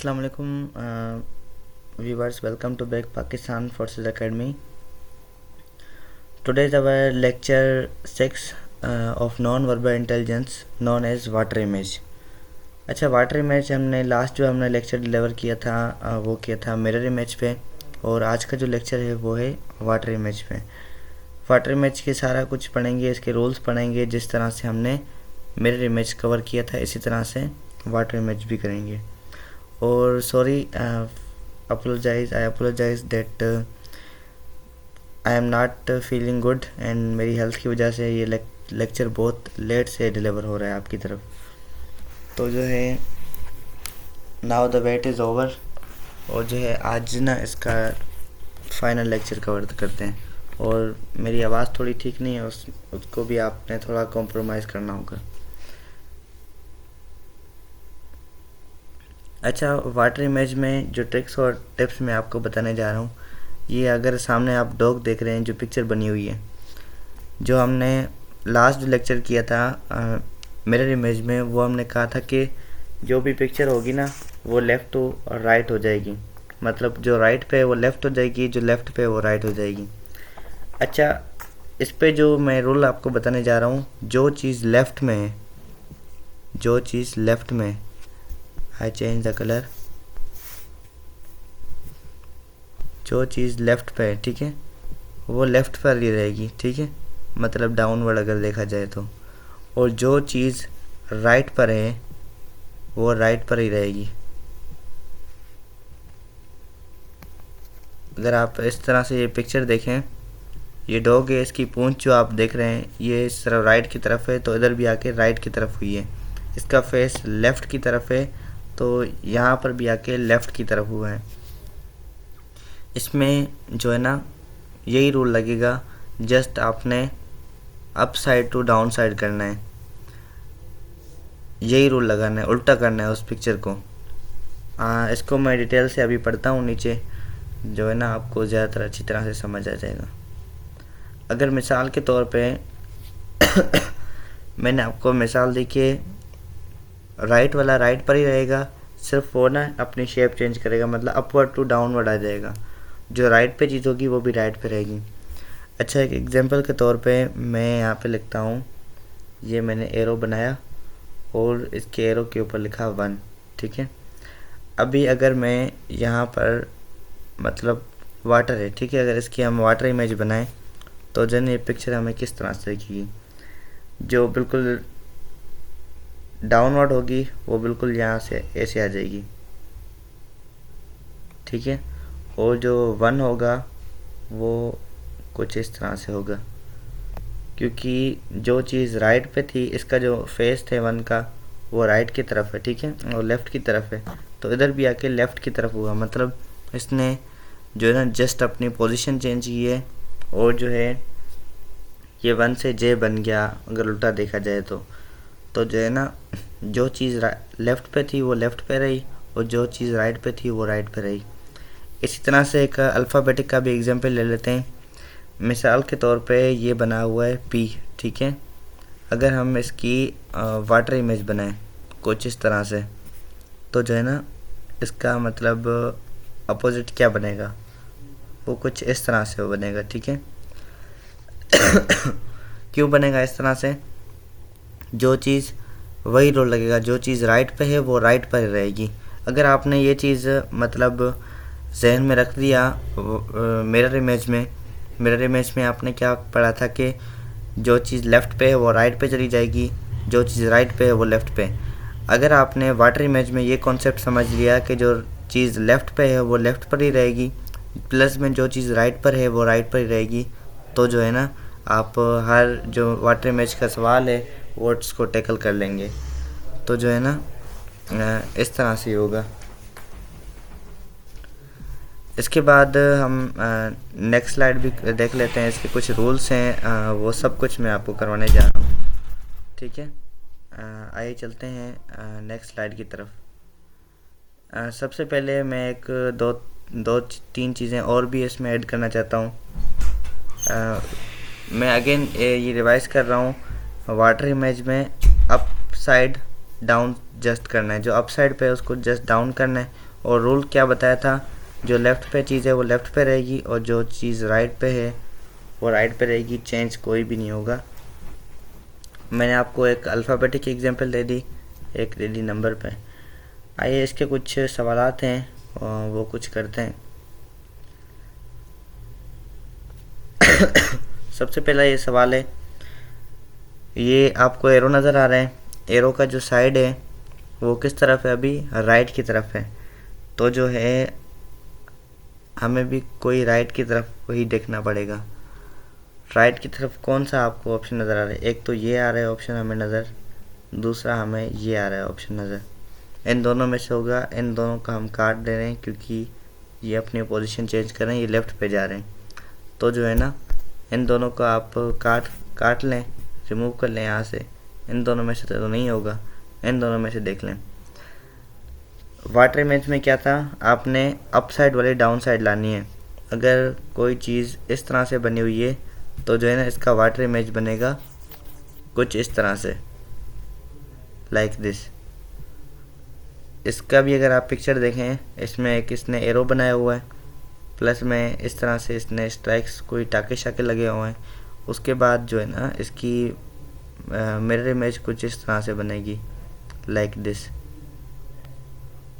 Assalamu alaikum viewers, welcome to Back Pakistan Forces Academy. Today is our lecture 6 of non-verbal intelligence known as water image. अच्छा, water image हमने last जो हमने lecture deliver किया था वो किया था मिरर इमेज पे, और आज का जो लेक्चर है वो है वाटर इमेज पे। वाटर इमेज के सारा कुछ पढ़ेंगे, इसके रूल्स पढ़ेंगे। जिस तरह से हमने मिरर इमेज कवर किया था इसी तरह से वाटर इमेज भी करेंगे। और sorry, I apologise that I am not feeling good, and मेरी हेल्थ की वजह से ये लेक्चर बहुत लेट से डिलीवर हो रहा है आपकी तरफ। तो जो है now the wait is over, और जो है आज ना इसका फाइनल लेक्चर कवर करते हैं। और मेरी आवाज़ थोड़ी ठीक नहीं है, उसको भी आपने थोड़ा कॉम्प्रोमाइज़ करना होगा। अच्छा, वाटर इमेज में जो ट्रिक्स और टिप्स मैं आपको बताने जा रहा हूँ, ये अगर सामने आप डॉग देख रहे हैं जो पिक्चर बनी हुई है, जो हमने लास्ट जो लेक्चर किया था मिरर इमेज में, वो हमने कहा था कि जो भी पिक्चर होगी ना वो लेफ़्ट टू राइट हो जाएगी। मतलब जो राइट पे है वो लेफ़्ट हो जाएगी, जो लेफ़्ट पे है वो राइट हो जाएगी। अच्छा, इस पे जो मैं रूल आपको बताने जा रहा हूँ, जो चीज़ लेफ़्ट में है, जो चीज़ लेफ़्ट में, आई चेंज द कलर, जो चीज़ लेफ़्ट पे है, ठीक है, वो लेफ़्ट पर ही रहेगी, ठीक है, मतलब डाउनवर्ड अगर देखा जाए तो। और जो चीज़ राइट पर है वो राइट पर ही रहेगी। अगर आप इस तरह से ये पिक्चर देखें, ये डॉग है, इसकी पूंछ जो आप देख रहे हैं ये इस तरफ राइट की तरफ है, तो इधर भी आके राइट की तरफ हुई है। इसका फेस लेफ़्ट की तरफ है, तो यहाँ पर भी आके लेफ़्ट की तरफ हुआ है। इसमें जो है ना यही रूल लगेगा, जस्ट आपने up side to down side करना है, यही रूल लगाना है, उल्टा करना है उस पिक्चर को। इसको मैं डिटेल से अभी पढ़ता हूँ नीचे, जो है ना आपको ज़्यादातर अच्छी तरह से समझ आ जाएगा। अगर मिसाल के तौर पे मैंने आपको मिसाल दी कि राइट वाला राइट पर ही रहेगा, सिर्फ वो ना अपनी शेप चेंज करेगा, मतलब अपवर्ड टू डाउनवर्ड आ जाएगा। जो राइट पे चीज़ होगी वो भी राइट पे रहेगी। अच्छा, एक एग्जांपल के तौर पे मैं यहाँ पे लिखता हूँ, ये मैंने एरो बनाया और इसके एरो के ऊपर लिखा 1, ठीक है। अभी अगर मैं यहाँ पर मतलब वाटर है, ठीक है, अगर इसकी हम वाटर इमेज बनाएं तो जन ये पिक्चर हमें किस तरह से दिखेगी। जो बिल्कुल डाउनवर्ड होगी वो बिल्कुल यहाँ से ऐसे आ जाएगी, ठीक है। और जो 1 होगा वो कुछ इस तरह से होगा, क्योंकि जो चीज़ राइट पे थी, इसका जो फेस थे 1 का वो राइट की तरफ है, ठीक है, और लेफ़्ट की तरफ है, तो इधर भी आके लेफ़्ट की तरफ हुआ। मतलब इसने जो है ना जस्ट अपनी पोजीशन चेंज की है, और जो है ये 1 से जे बन गया अगर उल्टा देखा जाए तो जो है ना जो चीज़ लेफ़्ट पे थी वो लेफ़्ट पे रही, और जो चीज़ राइट पे थी वो राइट पे रही। इसी तरह से एक अल्फ़ाबेटिक का भी एग्जांपल ले लेते हैं। मिसाल के तौर पे ये बना हुआ है पी, ठीक है। अगर हम इसकी वाटर इमेज बनाएं कुछ इस तरह से, तो जो है ना इसका मतलब अपोजिट क्या बनेगा, वो कुछ इस तरह से वो बनेगा, ठीक है। क्यों बनेगा इस तरह से? जो चीज़ वही रोल लगेगा, जो चीज़ राइट पे है वो राइट पर रहेगी। अगर आपने ये चीज़ मतलब जहन में रख दिया, मिरर इमेज में आपने क्या पढ़ा था कि जो चीज़ लेफ़्ट पे है वो राइट पे चली जाएगी, जो चीज़ राइट पे है वो लेफ़्ट पे। अगर आपने वाटर इमेज में ये कॉन्सेप्ट समझ लिया कि जो चीज़ लेफ़्ट पे है वो लेफ़्ट पर ही रहेगी, प्लस में जो चीज़ राइट पर है वो राइट पर ही रहेगी, तो जो है ना आप हर जो वाटर इमेज का सवाल है वो उसको टैकल कर लेंगे। तो जो है ना इस तरह से होगा। इसके बाद हम नेक्स्ट स्लाइड भी देख लेते हैं। इसके कुछ रूल्स हैं, वो सब कुछ मैं आपको करवाने जा रहा हूँ, ठीक है। आइए चलते हैं नेक्स्ट स्लाइड की तरफ। सबसे पहले मैं एक दो तीन चीज़ें और भी इसमें ऐड करना चाहता हूँ। मैं अगेन ये रिवाइज कर रहा हूँ, वाटर इमेज में अप साइड डाउन जस्ट करना है, जो अप साइड पे है उसको जस्ट डाउन करना है, और रूल क्या बताया था, जो लेफ़्ट पे चीज़ है वो लेफ़्ट पे रहेगी और जो चीज़ राइट पे है वो राइट पे रहेगी, चेंज कोई भी नहीं होगा। मैंने आपको एक अल्फ़ाबेटिक एग्जांपल दे दी, एक दे दी नंबर पे। आइए इसके कुछ सवालात हैं वो कुछ करते हैं। सबसे पहला ये सवाल है, ये आपको एरो नज़र आ रहा है, एरो का जो साइड है वो किस तरफ है, अभी राइट की तरफ है। तो जो है हमें भी कोई राइट की तरफ वही देखना पड़ेगा। राइट की तरफ कौन सा आपको ऑप्शन नज़र आ रहा है, एक तो ये आ रहा है ऑप्शन हमें नज़र, दूसरा हमें ये आ रहा है ऑप्शन नज़र। इन दोनों में से होगा, इन दोनों का हम काट दे रहे हैं क्योंकि ये अपनी पोजीशन चेंज कर रहे हैं, ये लेफ़्ट पे जा रहे हैं। तो जो है ना, इन दोनों को आप काट लें, रिमूव कर लें यहाँ से। इन दोनों में से तो नहीं होगा, इन दोनों में से देख लें। वाटर इमेज में क्या था, आपने अप साइड वाली डाउन साइड लानी है। अगर कोई चीज़ इस तरह से बनी हुई है तो जो है ना, इसका वाटर इमेज बनेगा कुछ इस तरह से, लाइक दिस। इसका भी अगर आप पिक्चर देखें, इसमें एक इसने एरो बनाया हुआ है, प्लस में इस तरह से इसने स्ट्राइक्स कोई टाके शाके लगे हुए हैं। उसके बाद जो है ना, इसकी मिरर इमेज कुछ इस तरह से बनेगी, लाइक दिस।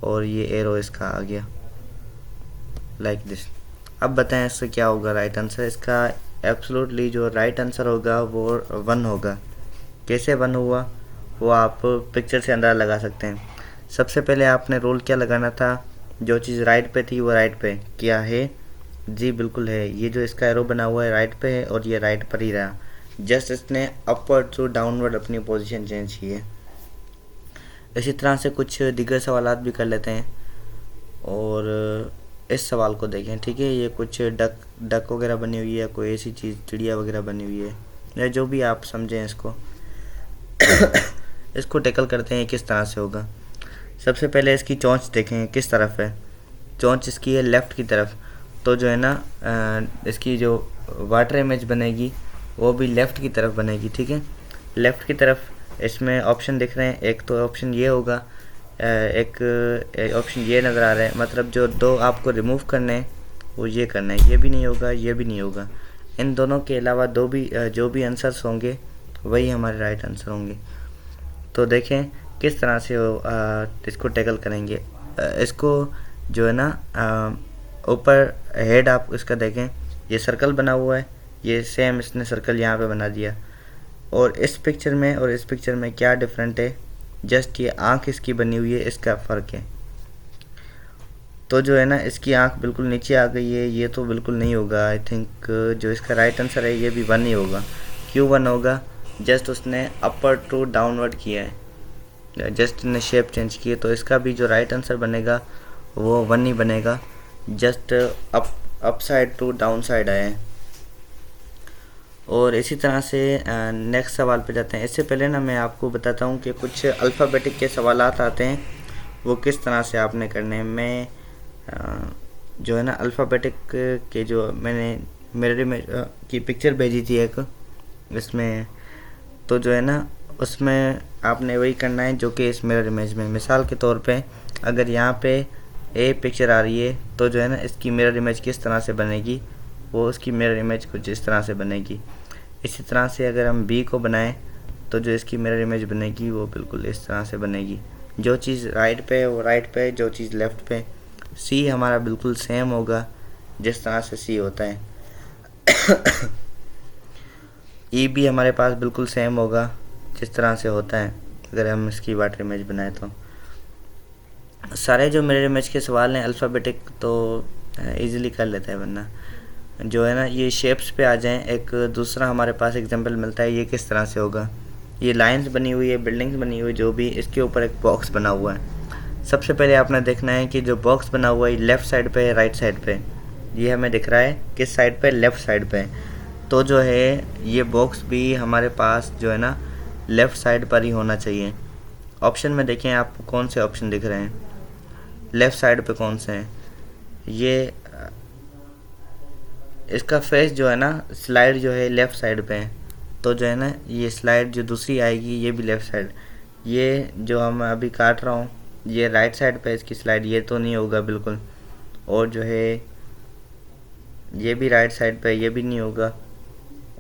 और ये एरो इसका आ गया लाइक दिस। अब बताएं इससे क्या होगा राइट आंसर। इसका एब्सोल्युटली जो राइट आंसर होगा वो 1 होगा। कैसे 1 हुआ वो आप पिक्चर से अंदाज़ा लगा सकते हैं। सबसे पहले आपने रूल क्या लगाना था, जो चीज़ राइट पे थी वो राइट पे क्या है, जी बिल्कुल है। ये जो इसका एरो बना हुआ है राइट पे है और ये राइट पर ही रहा, जस्ट इसने अपवर्ड टू डाउनवर्ड अपनी पोजीशन चेंज की है। इसी तरह से कुछ दिगर सवालात भी कर लेते हैं और इस सवाल को देखें, ठीक है। ये कुछ डक वगैरह बनी हुई है, कोई ऐसी चीज़ चिड़िया वगैरह बनी हुई है, या जो भी आप समझें इसको। इसको टैकल करते हैं किस तरह से होगा। सबसे पहले इसकी चोंच देखें किस तरफ है, चोंच इसकी है लेफ़्ट की तरफ। तो जो है ना, इसकी जो वाटर इमेज बनेगी वो भी लेफ़्ट की तरफ बनेगी, ठीक है। लेफ़्ट की तरफ इसमें ऑप्शन दिख रहे हैं, एक तो ऑप्शन ये होगा, एक ऑप्शन ये नज़र आ रहा है। मतलब जो दो आपको रिमूव करने हैं वो ये करना है, ये भी नहीं होगा, ये भी नहीं होगा। इन दोनों के अलावा जो भी आंसर्स होंगे वही हमारे राइट आंसर होंगे। तो देखें किस तरह से इसको टैकल करेंगे। इसको जो है ना, ऊपर हेड आप इसका देखें, ये सर्कल बना हुआ है, ये सेम इसने सर्कल यहाँ पे बना दिया। और इस पिक्चर में और इस पिक्चर में क्या डिफरेंट है, जस्ट ये आँख इसकी बनी हुई है, इसका फ़र्क है। तो जो है ना, इसकी आँख बिल्कुल नीचे आ गई है, ये तो बिल्कुल नहीं होगा। आई थिंक जो इसका राइट आंसर है ये भी 1 ही होगा। क्यों 1 होगा, जस्ट उसने अपर टू डाउनवर्ड किया है, जस्ट ने शेप चेंज की है। तो इसका भी जो राइट आंसर बनेगा वो 1 ही बनेगा, just up side to down side आया है। और इसी तरह से नेक्स्ट सवाल पे जाते हैं। इससे पहले ना मैं आपको बताता हूँ कि कुछ अल्फ़ाबेटिक के सवालात आते हैं, वो किस तरह से आपने करने हैं। मैं जो है ना, अल्फ़ाबेटिक के जो मैंने मिरर में की पिक्चर भेजी थी एक, इसमें तो जो है ना, उसमें आपने वही करना है जो कि इस मिरर इमेज में। मिसाल के तौर पे अगर यहाँ पे ए पिक्चर आ रही है तो जो है ना, इसकी मिरर इमेज किस तरह से बनेगी, वो उसकी मिरर इमेज कुछ इस तरह से बनेगी। इसी तरह से अगर हम बी को बनाएं तो जो इसकी मिरर इमेज बनेगी वो बिल्कुल इस तरह से बनेगी। जो चीज़ राइट पे है वो राइट पे, जो चीज़ लेफ़्ट पे। सी हमारा बिल्कुल सेम होगा जिस तरह से सी होता है। ई भी हमारे पास बिल्कुल सेम होगा जिस तरह से होता है अगर हम इसकी वाटर इमेज बनाएं। तो सारे जो मिरर इमेज के सवाल हैं अल्फ़ाबेटिक तो इजीली कर लेते हैं, वरना जो है ना, ये शेप्स पे आ जाएं। एक दूसरा हमारे पास एग्जांपल मिलता है, ये किस तरह से होगा। ये लाइंस बनी हुई है, बिल्डिंग्स बनी हुई है, जो भी इसके ऊपर एक बॉक्स बना हुआ है। सबसे पहले आपने देखना है कि जो बॉक्स बना हुआ है लेफ़्ट साइड पे है राइट साइड पे। ये हमें दिख रहा है किस साइड पे, लेफ़्ट साइड पे। तो जो है ये बॉक्स भी हमारे पास जो है ना, लेफ़्ट साइड पर ही होना चाहिए। ऑप्शन में देखें आपको कौन से ऑप्शन दिख रहे हैं, लेफ़्ट साइड पे कौन से हैं। ये इसका फेस जो है ना, स्लाइड जो है लेफ़्ट साइड पे है। तो जो है ना, ये स्लाइड जो दूसरी आएगी ये भी लेफ़्ट साइड। ये जो हम अभी काट रहा हूँ ये राइट साइड पे इसकी स्लाइड, ये तो नहीं होगा बिल्कुल। और जो है ये भी राइट साइड पे, ये भी नहीं होगा।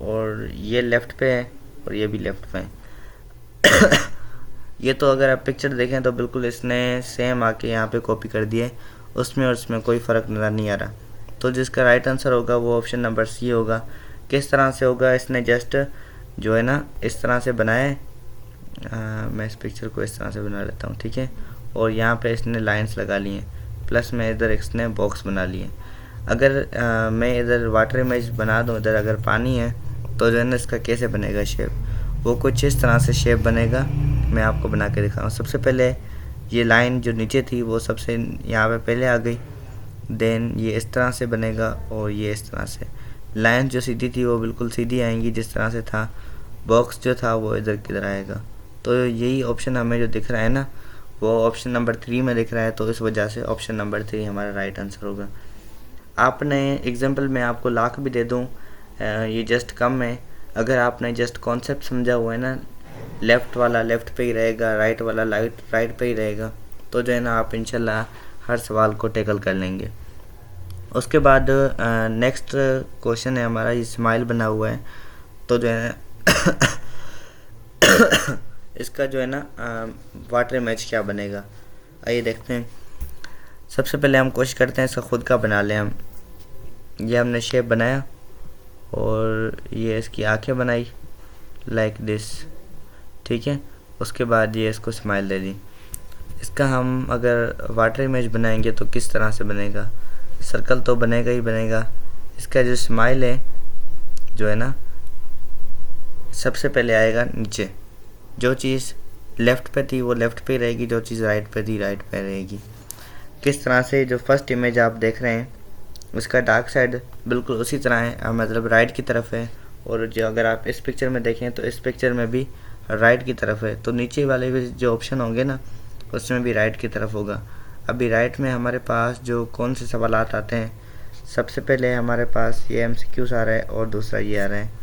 और ये लेफ़्ट पे है और ये भी लेफ़्ट पे है। ये तो अगर आप पिक्चर देखें तो बिल्कुल इसने सेम आके यहाँ पे कॉपी कर दिए, उसमें और उसमें कोई फ़र्क नज़र नहीं आ रहा। तो जिसका राइट आंसर होगा वो ऑप्शन नंबर सी होगा। किस तरह से होगा, इसने जस्ट जो है ना इस तरह से बनाया है। मैं इस पिक्चर को इस तरह से बना लेता हूँ, ठीक है। और यहाँ पे इसने लाइंस लगा ली हैं, प्लस में इधर इसने बॉक्स बना लिए। अगर मैं इधर वाटर इमेज बना दूँ, इधर अगर पानी है तो जो है ना इसका कैसे बनेगा शेप, वो कुछ इस तरह से शेप बनेगा। मैं आपको बना के दिखाऊँ। सबसे पहले ये लाइन जो नीचे थी वो सबसे यहाँ पे पहले आ गई, देन ये इस तरह से बनेगा और ये इस तरह से। लाइन जो सीधी थी वो बिल्कुल सीधी आएंगी जिस तरह से था, बॉक्स जो था वो इधर किधर आएगा। तो यही ऑप्शन हमें जो दिख रहा है ना वो ऑप्शन नंबर 3 में दिख रहा है, तो इस वजह से ऑप्शन नंबर 3 हमारा राइट आंसर होगा। आपने एग्जांपल में आपको लाख भी दे दूँ, ये जस्ट कम है। अगर आपने जस्ट कॉन्सेप्ट समझा हुआ है ना, लेफ़्ट वाला लेफ़्ट पे ही रहेगा, राइट वाला राइट पे ही रहेगा, तो जो है ना आप इंशाल्लाह हर सवाल को टैकल कर लेंगे। उसके बाद नेक्स्ट क्वेश्चन है हमारा, ये स्माइल बना हुआ है, तो जो है इसका जो है ना वाटर इमेज क्या बनेगा, आइए देखते हैं। सबसे पहले हम कोशिश करते हैं इसका खुद का बना लें हम। ये हमने शेप बनाया और ये इसकी आंखें बनाई लाइक दिस, ठीक है। उसके बाद ये इसको स्माइल दे दी। इसका हम अगर वाटर इमेज बनाएंगे तो किस तरह से बनेगा, सर्कल तो बनेगा ही बनेगा। इसका जो स्माइल है जो है ना सबसे पहले आएगा नीचे, जो चीज़ लेफ़्ट पे थी वो लेफ़्ट पे रहेगी, जो चीज़ राइट पे थी राइट पे रहेगी। किस तरह से, जो फर्स्ट इमेज आप देख रहे हैं उसका डार्क साइड बिल्कुल उसी तरह है, मतलब राइट की तरफ है। और जो अगर आप इस पिक्चर में देखें तो इस पिक्चर में भी राइट की तरफ है, तो नीचे वाले भी जो ऑप्शन होंगे ना उसमें भी राइट की तरफ होगा। अभी राइट में हमारे पास जो कौन से सवाल आते हैं, सबसे पहले हमारे पास ये MCQs आ रहा है और दूसरा ये आ रहा है।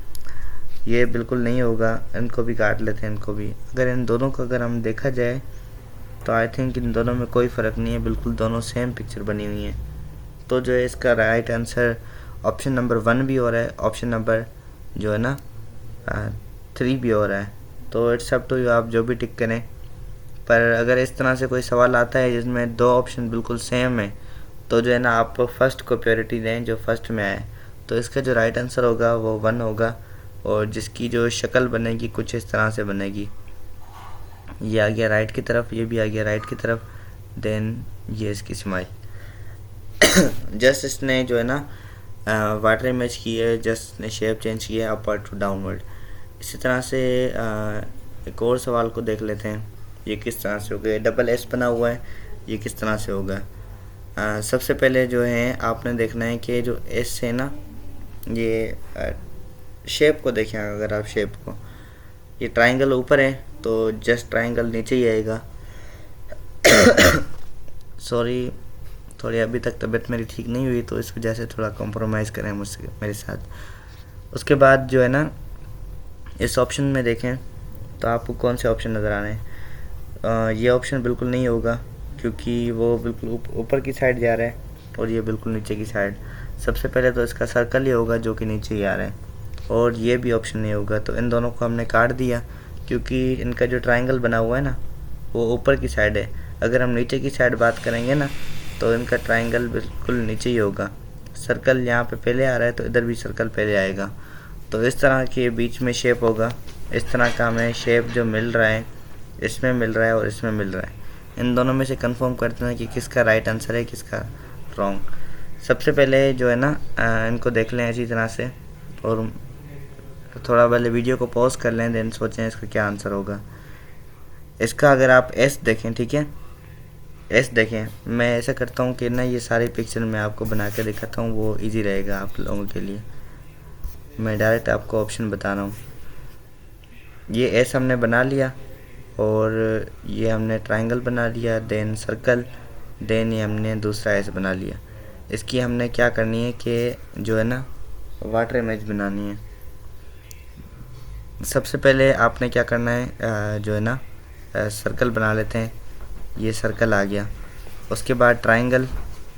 ये बिल्कुल नहीं होगा, इनको भी काट लेते हैं, इनको भी। अगर इन दोनों को अगर हम देखा जाए तो आई थिंक इन दोनों में कोई फ़र्क नहीं है, बिल्कुल दोनों सेम पिक्चर बनी हुई है। तो जो है इसका राइट आंसर ऑप्शन नंबर 1 भी हो रहा है, ऑप्शन नंबर जो है ना 3 भी हो रहा है। तो इट्स अप टू यू, आप जो भी टिक करें। पर अगर इस तरह से कोई सवाल आता है जिसमें 2 ऑप्शन बिल्कुल सेम है तो जो है ना आप फर्स्ट को प्रायोरिटी दें जो फर्स्ट में आए। तो इसका जो राइट आंसर होगा वो 1 होगा, और जिसकी जो शक्ल बनेगी कुछ इस तरह से बनेगी। ये आ गया राइट की तरफ, ये भी आ गया राइट की तरफ, देन ये इसकी स्माइल। जस्ट इसने जो है ना वाटर इमेज की है, जस्ट इसने शेप चेंज किया है अपवर्ड टू डाउनवर्ड। इसी तरह से एक और सवाल को देख लेते हैं, ये किस तरह से होगा। डबल एस बना हुआ है, ये किस तरह से होगा। सबसे पहले जो है आपने देखना है कि जो एस है ना, ये शेप को देखें। अगर आप शेप को, ये ट्राइंगल ऊपर है तो जस्ट ट्राइंगल नीचे ही आएगा। सॉरी, थोड़ी अभी तक तबीयत मेरी ठीक नहीं हुई तो इस वजह से थोड़ा कॉम्प्रोमाइज़ करें मुझसे, मेरे साथ। उसके बाद जो है ना इस ऑप्शन में देखें तो आपको कौन से ऑप्शन नज़र आ रहे हैं। ये ऑप्शन बिल्कुल नहीं होगा क्योंकि वो बिल्कुल ऊपर की साइड जा रहा है और ये बिल्कुल नीचे की साइड। सबसे पहले तो इसका सर्कल ही होगा जो कि नीचे ही आ रहा है, और ये भी ऑप्शन नहीं होगा। तो इन दोनों को हमने काट दिया क्योंकि इनका जो ट्राइंगल बना हुआ है ना वो ऊपर की साइड है। अगर हम नीचे की साइड बात करेंगे ना तो इनका ट्राइंगल बिल्कुल नीचे ही होगा। सर्कल यहाँ पे पहले आ रहा है तो इधर भी सर्कल पहले आएगा। तो इस तरह के बीच में शेप होगा। इस तरह का हमें शेप जो मिल रहा है, इसमें मिल रहा है और इसमें मिल रहा है। इन दोनों में से कंफर्म करते हैं कि किसका राइट आंसर है किसका रॉन्ग। सबसे पहले जो है ना इनको देख लें इसी तरह से, और थोड़ा पहले वीडियो को पॉज कर लें, देन सोचें इसका क्या आंसर होगा। इसका अगर आप एस देखें, ठीक है, एस देखें। मैं ऐसा करता हूँ कि ना ये सारे पिक्चर मैं आपको बना के दिखाता हूँ, वो इजी रहेगा आप लोगों के लिए। मैं डायरेक्ट आपको ऑप्शन बता रहा हूँ। ये एस हमने बना लिया और ये हमने ट्राइंगल बना लिया, देन सर्कल, देन ये हमने दूसरा एस बना लिया। इसकी हमने क्या करनी है कि जो है ना वाटर इमेज बनानी है। सबसे पहले आपने क्या करना है, जो है ना सर्कल बना लेते हैं। ये सर्कल आ गया। उसके बाद ट्राइंगल,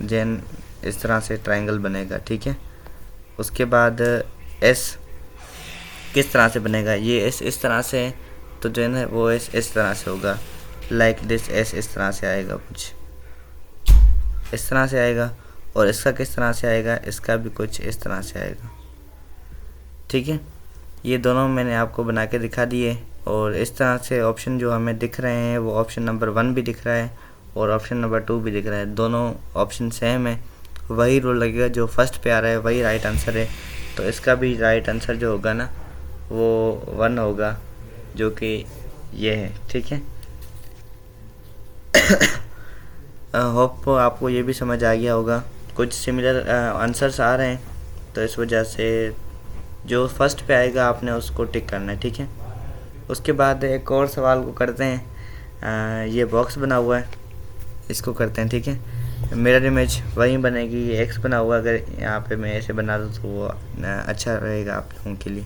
जैन इस तरह से ट्राइंगल बनेगा, ठीक है। उसके बाद एस किस तरह से बनेगा, ये एस इस तरह से, तो जो है ना वो एस इस तरह से होगा, लाइक दिस। एस इस तरह से आएगा, कुछ इस तरह से आएगा। और इसका किस तरह से आएगा, इसका भी कुछ इस तरह से आएगा, ठीक है। ये दोनों मैंने आपको बना के दिखा दिए। और इस तरह से ऑप्शन जो हमें दिख रहे हैं वो ऑप्शन नंबर 1 भी दिख रहा है और ऑप्शन नंबर 2 भी दिख रहा है। दोनों ऑप्शन सेम है, वही रूल लगेगा, जो फर्स्ट पे आ रहा है वही राइट आंसर है। तो इसका भी राइट आंसर जो होगा ना वो 1 होगा, जो कि ये है, ठीक है। होप आपको ये भी समझ आ गया होगा। कुछ सिमिलर आंसर्स आ रहे हैं, तो इस वजह से जो फर्स्ट पे आएगा आपने उसको टिक करना है, ठीक है। उसके बाद एक और सवाल को करते हैं। ये बॉक्स बना हुआ है, इसको करते हैं, ठीक है। मिरर इमेज वही बनेगी, ये एक्स बना हुआ, अगर यहाँ पे मैं ऐसे बना दूँ तो वो अच्छा रहेगा आप लोगों के लिए।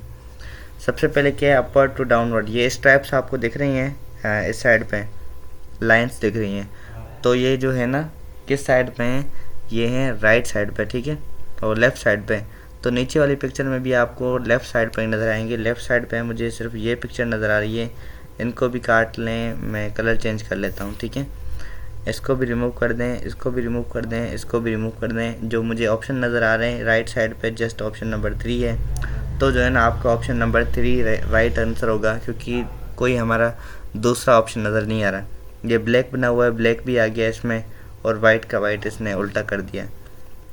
सबसे पहले क्या है, अपवर्ड टू डाउनवर्ड, ये स्ट्रैप्स आपको दिख रही हैं इस साइड पे, लाइंस दिख रही हैं। तो ये जो है ना किस साइड पे हैं, ये हैं राइट साइड पे, ठीक है, और लेफ़्ट साइड पे। तो नीचे वाली पिक्चर में भी आपको लेफ़्ट साइड पे ही नज़र आएंगे। लेफ़्ट साइड पे मुझे सिर्फ ये पिक्चर नज़र आ रही है, इनको भी काट लें, मैं कलर चेंज कर लेता हूँ, ठीक है। इसको भी रिमूव कर दें, इसको भी रिमूव कर दें, इसको भी रिमूव कर दें। जो मुझे ऑप्शन नज़र आ रहे हैं राइट साइड पे जस्ट ऑप्शन नंबर 3 है, तो जो है ना आपका ऑप्शन नंबर 3 राइट आंसर होगा, क्योंकि कोई हमारा दूसरा ऑप्शन नज़र नहीं आ रहा। ये ब्लैक बना हुआ है, ब्लैक भी आ गया इसमें, और वाइट का वाइट इसने उल्टा कर दिया।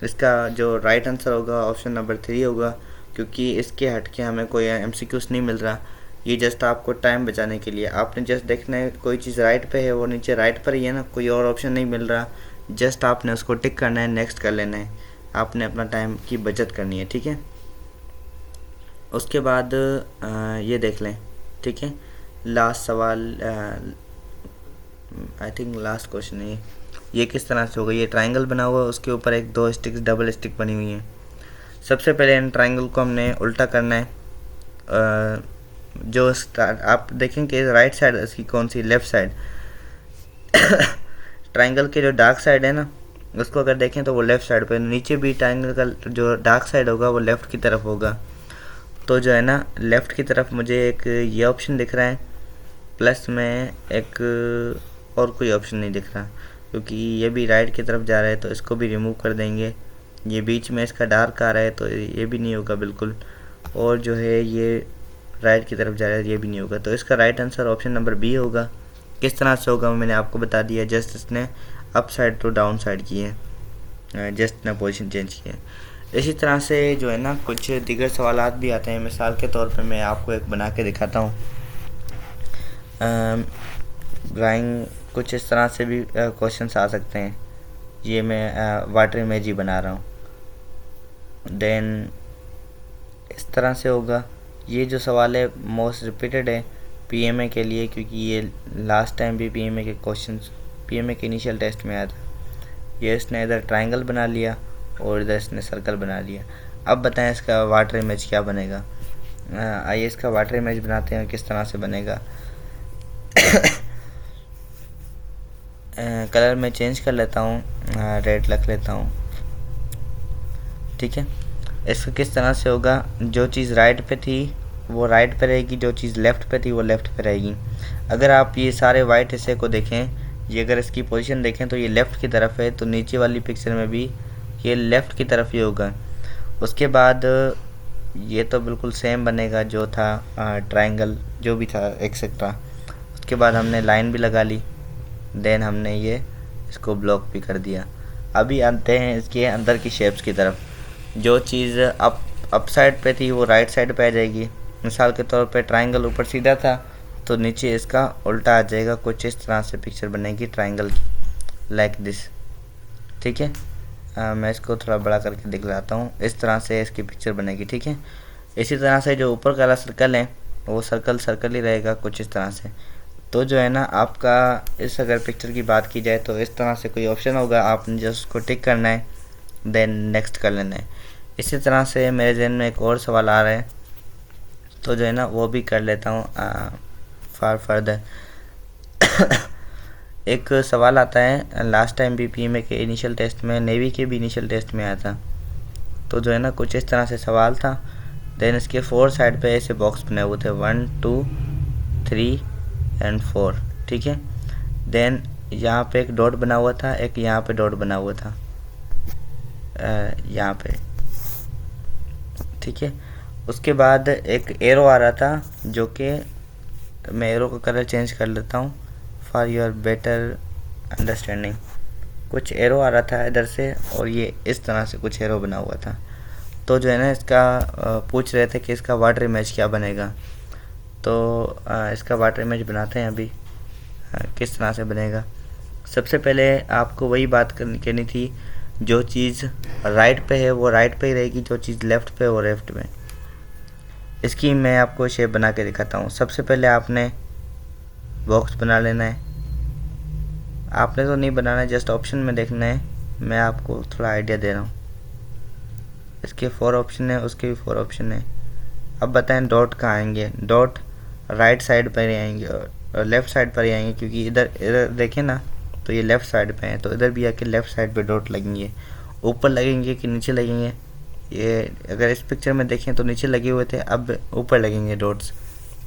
इसका जो राइट आंसर होगा ऑप्शन नंबर 3 होगा, क्योंकि इसके हट के हमें कोई MCQs नहीं मिल रहा। ये जस्ट आपको टाइम बचाने के लिए, आपने जस्ट देखना है कोई चीज़ राइट पे है वो नीचे राइट पर ही है ना, कोई और ऑप्शन नहीं मिल रहा, जस्ट आपने उसको टिक करना है, नेक्स्ट कर लेना है, आपने अपना टाइम की बचत करनी है, ठीक है। उसके बाद ये देख लें, ठीक है। लास्ट सवाल, आई थिंक लास्ट क्वेश्चन है ये किस तरह से होगा। ये ट्राइंगल बना हुआ है, उसके ऊपर एक 2 स्टिक्स डबल स्टिक बनी हुई हैं। सबसे पहले इन ट्राइंगल को हमने उल्टा करना है। जो आप देखेंगे राइट साइड इसकी कौन सी, लेफ़्ट साइड। ट्राइंगल के जो डार्क साइड है ना उसको अगर देखें तो वो लेफ़्ट साइड पे, नीचे भी ट्राइंगल का जो डार्क साइड होगा वो लेफ़्ट की तरफ होगा। तो जो है ना लेफ़्ट की तरफ मुझे एक ये ऑप्शन दिख रहा है, प्लस में एक और कोई ऑप्शन नहीं दिख रहा, क्योंकि ये भी राइट की तरफ जा रहा है, तो इसको भी रिमूव कर देंगे। ये बीच में इसका डार्क आ रहा है, तो ये भी नहीं होगा बिल्कुल। और जो है ये राइट की तरफ जा रहा है, ये भी नहीं होगा। तो इसका right answer option number B होगा। किस तरह से होगा मैंने आपको बता दिया, जस्ट इसने up side to down side की है, जस्ट ना पोजीशन चेंज की है। इसी तरह से जो है ना कुछ दीगर सवालात भी आते हैं। मिसाल के तौर पे मैं आपको एक बना के दिखाता हूँ। ड्राइंग कुछ इस तरह से भी क्वेश्चंस आ सकते हैं। ये मैं वाटर इमेज ही बना रहा हूँ, देन इस तरह से होगा। ये जो सवाल है मोस्ट रिपीटेड है PMA के लिए, क्योंकि ये लास्ट टाइम भी PMA के क्वेश्चंस PMA के इनिशियल टेस्ट में आया था। ये इसने इधर ट्राइंगल बना लिया और इधर इसने सर्कल बना लिया। अब बताएं इसका वाटर इमेज क्या बनेगा। आइए इसका वाटर इमेज बनाते हैं, किस तरह से बनेगा। कलर मैं चेंज कर लेता हूँ, रेड रख लेता हूँ, ठीक है। इसका किस तरह से होगा, जो चीज़ राइट पे थी वो राइट पे रहेगी, जो चीज़ लेफ़्ट पे थी वो लेफ़्ट पे रहेगी। अगर आप ये सारे वाइट हिस्से को देखें, ये अगर इसकी पोजीशन देखें तो ये लेफ़्ट की तरफ है, तो नीचे वाली पिक्चर में भी ये लेफ़्ट की तरफ ही होगा। उसके बाद ये तो बिल्कुल सेम बनेगा जो था ट्रायंगल जो भी था एक्सेट्रा। उसके बाद हमने लाइन भी लगा ली, देन हमने ये इसको ब्लॉक भी कर दिया। अभी आते हैं इसके अंदर की शेप्स की तरफ। जो चीज़ अप साइड पे थी वो राइट साइड पे आ जाएगी। मिसाल के तौर पे ट्रायंगल ऊपर सीधा था तो नीचे इसका उल्टा आ जाएगा। कुछ इस तरह से पिक्चर बनेगी ट्रायंगल की, लाइक दिस, ठीक है। मैं इसको थोड़ा बड़ा करके दिखलाता हूँ। इस तरह से इसकी पिक्चर बनेगी, ठीक है। इसी तरह से जो ऊपर वाला सर्कल है वो सर्कल सर्कल ही रहेगा कुछ इस तरह से। तो जो है ना आपका इस अगर पिक्चर की बात की जाए तो इस तरह से कोई ऑप्शन होगा, आपने जस्ट उसको टिक करना है, देन नेक्स्ट कर लेना है। इसी तरह से मेरे जहन में एक और सवाल आ रहा है, तो जो है ना वो भी कर लेता हूँ फार फर्दर। एक सवाल आता है, लास्ट टाइम भी पीएमए के इनिशियल टेस्ट में, नेवी के भी इनिशियल टेस्ट में आया था। तो जो है ना कुछ इस तरह से सवाल था। देन इसके 4 साइड पे ऐसे बॉक्स बने हुए थे, 1 2 3 एंड 4, ठीक है। देन यहाँ पे एक डॉट बना हुआ था, एक यहाँ पे डॉट बना हुआ था, यहाँ पे, ठीक है। उसके बाद एक एरो आ रहा था, जो कि मैं एरो का कलर चेंज कर लेता हूँ फॉर योर बेटर अंडरस्टैंडिंग। कुछ एरो आ रहा था इधर से, और ये इस तरह से कुछ एरो बना हुआ था। तो जो है ना इसका पूछ रहे थे कि इसका वाटर इमेज क्या बनेगा। तो इसका वाटर इमेज बनाते हैं अभी। किस तरह से बनेगा, सबसे पहले आपको वही बात कहनी थी, जो चीज़ राइट पे है वो राइट पे ही रहेगी, जो चीज़ लेफ़्ट पे है वो लेफ़्ट में। इसकी मैं आपको शेप बना के दिखाता हूँ। सबसे पहले आपने बॉक्स बना लेना है। आपने तो नहीं बनाना है, जस्ट ऑप्शन में देखना है, मैं आपको थोड़ा आइडिया दे रहा हूँ। इसके 4 ऑप्शन है, उसके भी 4 ऑप्शन है। अब बताएं डॉट कहाँ आएंगे। डॉट राइट साइड पर ही आएंगे और लेफ़्ट साइड पर ही आएंगे, क्योंकि इधर इधर देखें ना, तो ये लेफ़्ट साइड पे है, तो इधर भी आके लेफ़्ट साइड पे डॉट लगेंगे। ऊपर लगेंगे कि नीचे लगेंगे, ये अगर इस पिक्चर में देखें तो नीचे लगे हुए थे, अब ऊपर लगेंगे डॉट्स।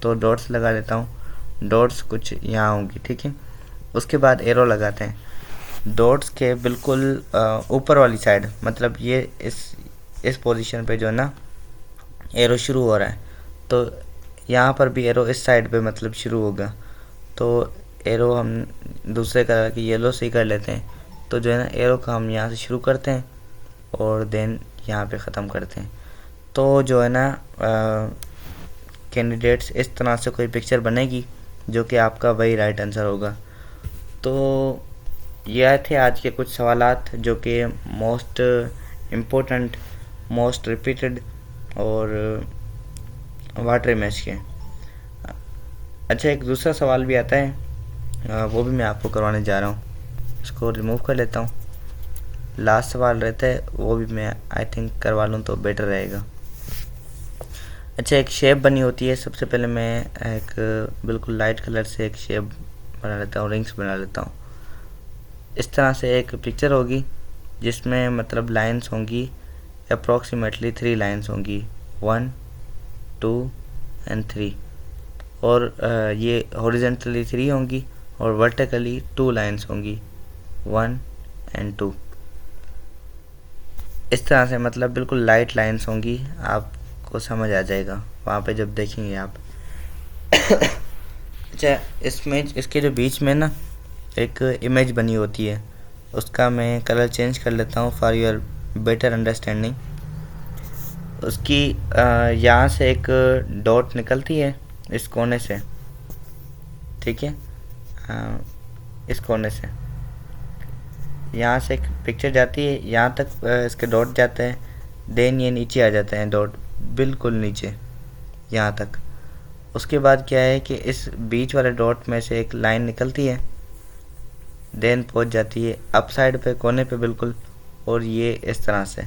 तो डॉट्स लगा देता हूँ। डॉट्स कुछ यहाँ होंगी, ठीक है। उसके बाद एरो लगाते हैं डॉट्स के बिल्कुल ऊपर वाली साइड, मतलब ये इस पोजीशन पे जो है ना एरो शुरू हो रहा है, तो यहाँ पर भी एरो इस साइड पे मतलब शुरू होगा। तो एरो हम दूसरे कलर की येलो से ही कर लेते हैं। तो जो है ना एरो का हम यहाँ से शुरू करते हैं और देन यहाँ पे ख़त्म करते हैं। तो जो है ना कैंडिडेट्स इस तरह से कोई पिक्चर बनेगी, जो कि आपका वही राइट आंसर होगा। तो यह थे आज के कुछ सवालात, जो कि मोस्ट इम्पोर्टेंट, मोस्ट रिपीटेड और वाटर इमेज के। अच्छा, एक दूसरा सवाल भी आता है, वो भी मैं आपको करवाने जा रहा हूँ। इसको रिमूव कर लेता हूँ। लास्ट सवाल रहता है, वो भी मैं आई थिंक करवा लूँ तो बेटर रहेगा। अच्छा, एक शेप बनी होती है। सबसे पहले मैं एक बिल्कुल लाइट कलर से एक शेप बना लेता हूँ, रिंग्स बना लेता हूँ। इस तरह से एक पिक्चर होगी, जिसमें मतलब लाइंस होंगी, अप्रॉक्सीमेटली 3 लाइंस होंगी, 1 2 एंड 3। और ये हॉरिजेंटली 3 होंगी और वर्टिकली 2 लाइंस होंगी, 1 एंड 2। इस तरह से मतलब बिल्कुल लाइट लाइंस होंगी, आपको समझ आ जाएगा वहाँ पे जब देखेंगे आप। अच्छा, इसमें इसके जो बीच में ना एक इमेज बनी होती है, उसका मैं कलर चेंज कर लेता हूँ फॉर योर बेटर अंडरस्टैंडिंग। उसकी यहाँ से एक डॉट निकलती है इस कोने से, ठीक है। इस कोने से यहाँ से एक पिक्चर जाती है, यहाँ तक इसके डॉट जाते हैं। देन ये नीचे आ जाते हैं डॉट, बिल्कुल नीचे यहाँ तक। उसके बाद क्या है कि इस बीच वाले डॉट में से एक लाइन निकलती है, देन पहुँच जाती है अप साइड पे, कोने पे बिल्कुल। और ये इस तरह से,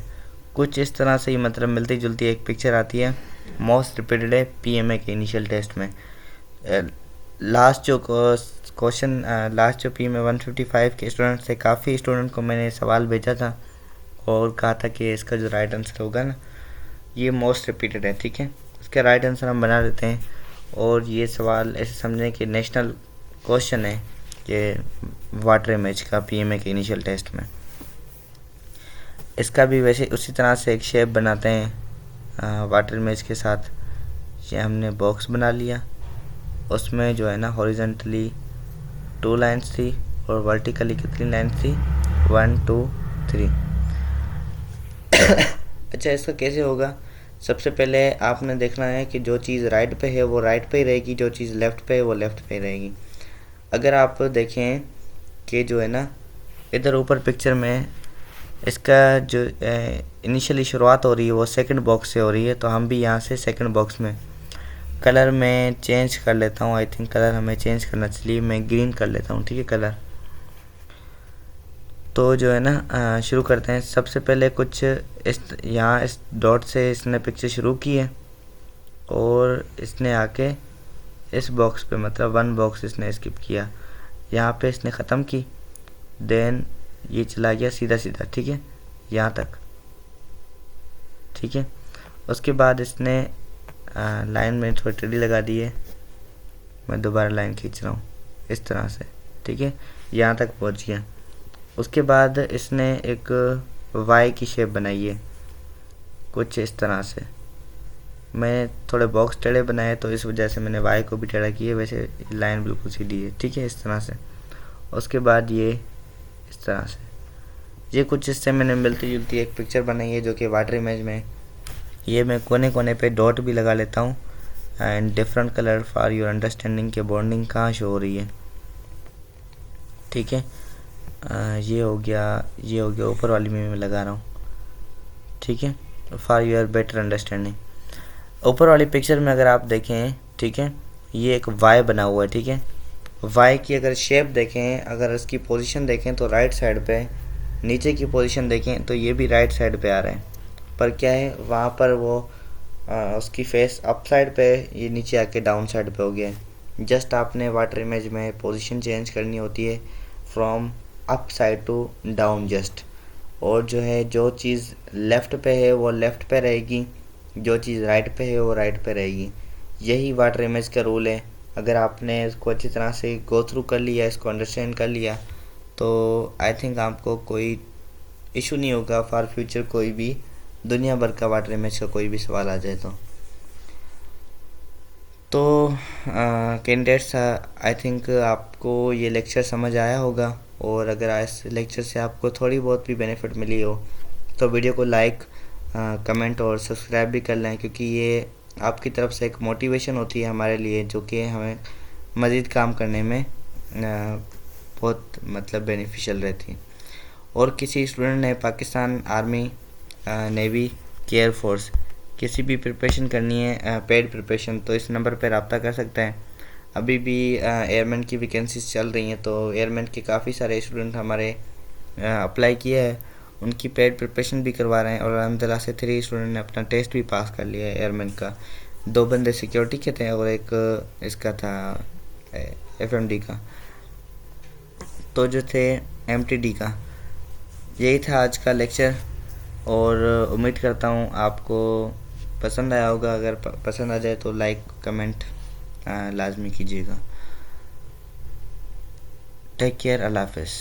कुछ इस तरह से ही मतलब मिलती जुलती एक पिक्चर आती है। मोस्ट रिपीटेड है पीएमए के इनिशियल टेस्ट में। लास्ट जो क्वेश्चन, लास्ट जो पीएमए 155 के स्टूडेंट थे, काफ़ी स्टूडेंट को मैंने सवाल भेजा था और कहा था कि इसका जो राइट आंसर होगा ना, ये मोस्ट रिपीटेड है, ठीक है। इसका राइट आंसर हम बना देते हैं। और ये सवाल ऐसे समझें कि नेशनल क्वेश्चन है कि वाटर इमेज का पीएमए के इनिशियल टेस्ट में। इसका भी वैसे उसी तरह से एक शेप बनाते हैं वाटर इमेज के साथ। ये हमने बॉक्स बना लिया, उसमें जो है ना हॉरिजेंटली 2 लाइन्स थी और वर्टिकली कितनी लाइन्स थी, 1 2 3। अच्छा, इसका कैसे होगा। सबसे पहले आपने देखना है कि जो चीज़ राइट पे है वो राइट पे ही रहेगी, जो चीज़ लेफ़्ट पे है वो लेफ़्ट पे ही रहेगी। अगर आप देखें कि जो है ना इधर ऊपर पिक्चर में इसका जो इनिशियली शुरुआत हो रही है वो सेकंड बॉक्स से हो रही है, तो हम भी यहाँ से सेकंड बॉक्स में कलर में चेंज कर लेता हूँ। आई थिंक कलर हमें चेंज करना चाहिए, मैं ग्रीन कर लेता हूँ, ठीक है कलर। तो जो है ना शुरू करते हैं। सबसे पहले कुछ यहाँ इस डॉट से इसने पिक्चर शुरू की है और इसने आके इस बॉक्स पे मतलब 1 बॉक्स इसने स्किप किया। यहाँ पे इसने ख़त्म की, देन ये चला गया सीधा सीधा, ठीक है, यहाँ तक, ठीक है। उसके बाद इसने लाइन में थोड़ी टेढ़ी लगा दी है, मैं दोबारा लाइन खींच रहा हूँ इस तरह से, ठीक है, यहाँ तक पहुँच गया। उसके बाद इसने एक वाई की शेप बनाई है कुछ इस तरह से। मैं थोड़े बॉक्स टेढ़े बनाए तो इस वजह से मैंने वाई को भी टेढ़ा किया, वैसे लाइन बिल्कुल सीधी है, ठीक है, इस तरह से। उसके बाद ये इस तरह से, ये कुछ इससे मैंने मिलती जुलती एक पिक्चर बनाई है जो कि वाटर इमेज में। ये मैं कोने कोने पे डॉट भी लगा लेता हूँ and different colour for your understanding के बॉन्डिंग कहाँ शो हो रही है, ठीक है। ये हो गया, ये हो गया, ऊपर वाली में मैं लगा रहा हूँ, ठीक है, फॉर योर बेटर अंडरस्टैंडिंग। ऊपर वाली पिक्चर में अगर आप देखें, ठीक है, ये एक वाई बना हुआ है, ठीक है। वाई की अगर शेप देखें, अगर इसकी पोजीशन देखें तो राइट साइड पे, नीचे की पोजीशन देखें तो ये भी राइट साइड पे आ रहे हैं, पर क्या है वहाँ पर वो उसकी फेस अप साइड पे, ये नीचे आके डाउन साइड पे हो गया है। जस्ट आपने वाटर इमेज में पोजीशन चेंज करनी होती है from up side to down just, और जो है जो चीज़ लेफ़्ट पे है वो लेफ़्ट पे रहेगी, जो चीज़ राइट पे है वो राइट पे रहेगी। यही वाटर इमेज का रूल है। अगर आपने इसको अच्छी तरह से गो थ्रू कर लिया, इसको अंडरस्टैंड कर लिया, तो आई थिंक आपको कोई इशू नहीं होगा फॉर फ्यूचर, कोई भी दुनिया भर का वाटर इमेज का कोई भी सवाल आ जाए तो कैंडिडेट्स, आई थिंक आपको ये लेक्चर समझ आया होगा, और अगर इस लेक्चर से आपको थोड़ी बहुत भी बेनिफिट मिली हो तो वीडियो को लाइक, कमेंट और सब्सक्राइब भी कर लें, क्योंकि ये आपकी तरफ से एक मोटिवेशन होती है हमारे लिए, जो कि हमें मज़ीद काम करने में बहुत मतलब बेनिफिशियल रहती है। और किसी स्टूडेंट ने पाकिस्तान आर्मी, नेवी की, एयर फोर्स किसी भी प्रिपरेशन करनी है, पेड प्रिपरेशन, तो इस नंबर पर रब्ता कर सकते हैं। अभी भी एयरमैन की वैकेंसीज चल रही हैं, तो एयरमैन के काफ़ी सारे स्टूडेंट हमारे अप्लाई किए हैं, उनकी पेड प्रिपरेशन भी करवा रहे हैं, और अलहमदिल्ला से 3 स्टूडेंट ने अपना टेस्ट भी पास कर लिया है एयरमैन का। 2 बंदे सिक्योरिटी के थे और एक इसका था एफएमडी का, तो जो थे एमटीडी का। यही था आज का लेक्चर, और उम्मीद करता हूँ आपको पसंद आया होगा। अगर पसंद आ जाए तो लाइक कमेंट लाजमी कीजिएगा। टेक केयर, अल्लाह हाफ़िज़।